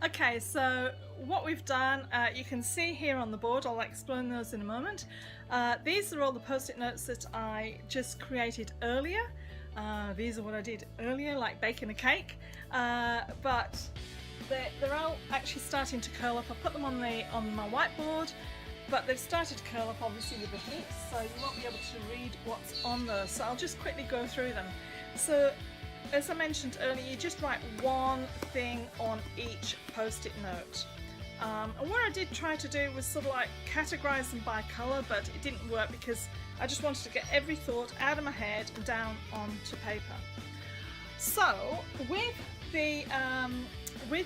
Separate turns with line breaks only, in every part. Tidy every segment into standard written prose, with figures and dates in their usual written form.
Okay, so what we've done, you can see here on the board, I'll explain those in a moment. These are all the post-it notes that I just created earlier. These are what I did earlier, like baking a cake, but they're all actually starting to curl up. I put them on my whiteboard, but they've started to curl up obviously with the heat, so you won't be able to read what's on those. So I'll just quickly go through them. So as I mentioned earlier, you just write one thing on each post-it note. And what I did try to do was sort of like categorize them by color, but it didn't work because I just wanted to get every thought out of my head and down onto paper. So with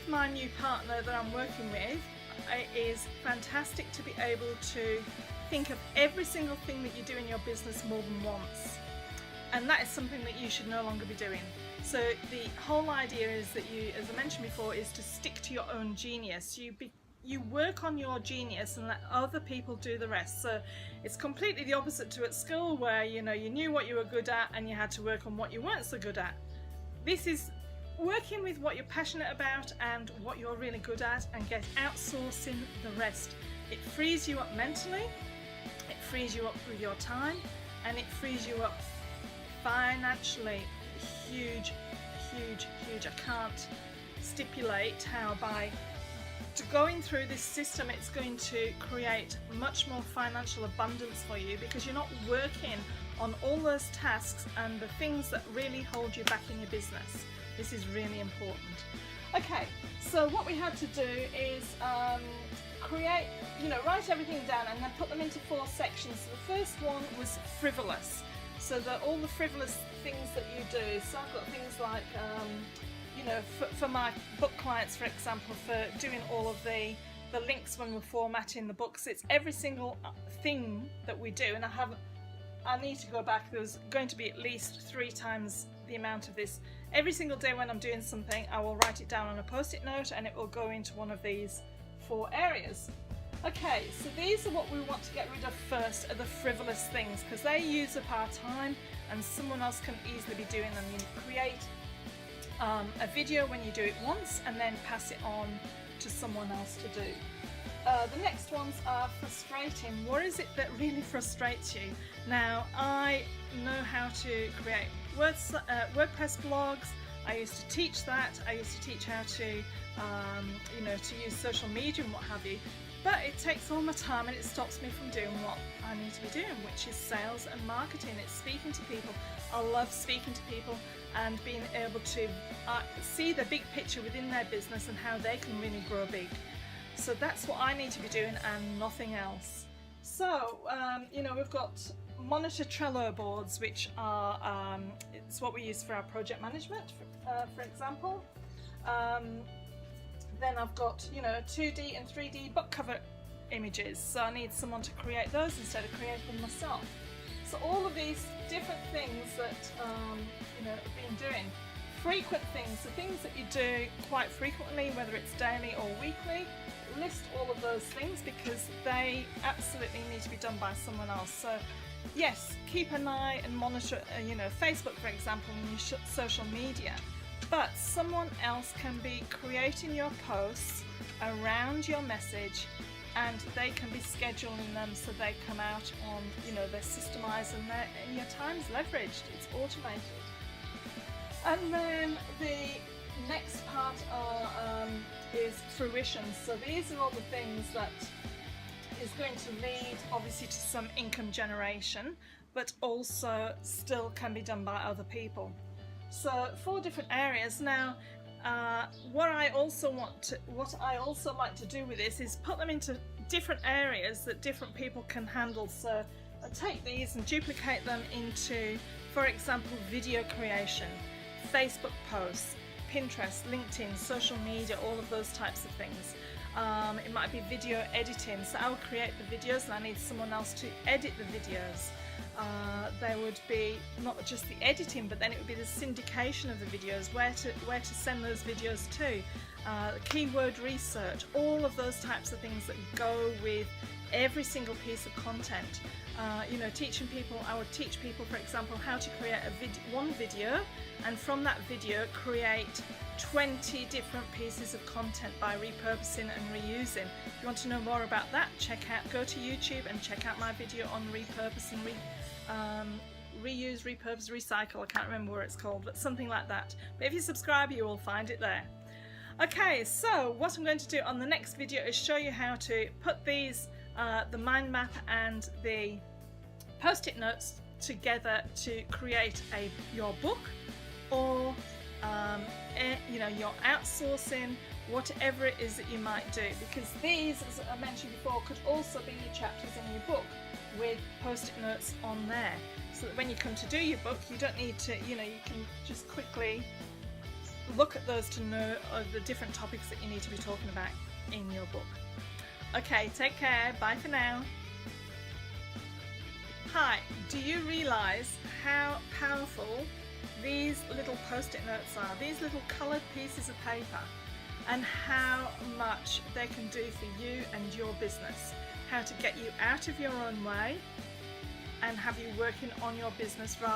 my new partner that I'm working with, it is fantastic to be able to think of every single thing that you do in your business more than once. And that is something that you should no longer be doing. So the whole idea is that you, as I mentioned before, is to stick to your own genius. You work on your genius and let other people do the rest. So it's completely the opposite to at school, where you knew what you were good at and you had to work on what you weren't so good at. This is working with what you're passionate about and what you're really good at, and outsourcing the rest. It frees you up mentally, it frees you up with your time, and it frees you up financially. Huge. I can't stipulate how by going through this system it's going to create much more financial abundance for you, because you're not working on all those tasks and the things that really hold you back in your business. This is really important. Okay, so what we had to do is write everything down and then put them into 4 sections. So the first one was frivolous. So that all the frivolous things that you do. So I've got things like, for my book clients, for example, for doing all of the links when we're formatting the books. It's every single thing that we do, and I need to go back. There's going to be at least 3 times the amount of this. Every single day when I'm doing something, I will write it down on a post-it note, and it will go into one of these 4 areas. Okay, so these are what we want to get rid of first, are the frivolous things, because they use up our time and someone else can easily be doing them. You create a video when you do it once and then pass it on to someone else to do. The next ones are frustrating. What is it that really frustrates you? Now, I know how to create WordPress blogs. I used to teach that. I used to teach how to, to use social media and what have you. But it takes all my time and it stops me from doing what I need to be doing, which is sales and marketing. It's speaking to people. I love speaking to people and being able to see the big picture within their business and how they can really grow big. So that's what I need to be doing and nothing else. So, we've got monitor Trello boards, which are, it's what we use for our project management, for example. Then I've got 2D and 3D book cover images, so I need someone to create those instead of creating them myself. So all of these different things that I've been doing. Frequent things, the things that you do quite frequently, whether it's daily or weekly, list all of those things because they absolutely need to be done by someone else. So yes, keep an eye and monitor Facebook, for example, and your social media. But someone else can be creating your posts around your message, and they can be scheduling them so they come out on, they're systemized and your time's leveraged, it's automated. And then the next part is fruition. So these are all the things that is going to lead obviously to some income generation, but also still can be done by other people. So 4 different areas. Now, what I also like to do with this is put them into different areas that different people can handle. So I take these and duplicate them into, for example, video creation, Facebook posts, Pinterest, LinkedIn, social media, all of those types of things. It might be video editing, so I will create the videos and I need someone else to edit the videos. There would be not just the editing, but then it would be the syndication of the videos, where to send those videos to. keyword research, all of those types of things that go with every single piece of content. You know, teaching people, I would teach people, for example, how to create one video, and from that video create 20 different pieces of content by repurposing and reusing. If you want to know more about that, go to YouTube and check out my video on repurpose and reuse, repurpose, recycle. I can't remember what it's called, but something like that. But if you subscribe, you will find it there. Okay, so what I'm going to do on the next video is show you how to put these the mind map and the post-it notes together to create your book, or you know, you're outsourcing, whatever it is that you might do, because these, as I mentioned before, could also be your chapters in your book with post-it notes on there, so that when you come to do your book, you don't need to, you know, you can just quickly look at those to know the different topics that you need to be talking about in your book. Okay, take care, bye for now. Hi, do you realise how powerful these little post-it notes are, these little coloured pieces of paper, and how much they can do for you and your business, how to get you out of your own way and have you working on your business rather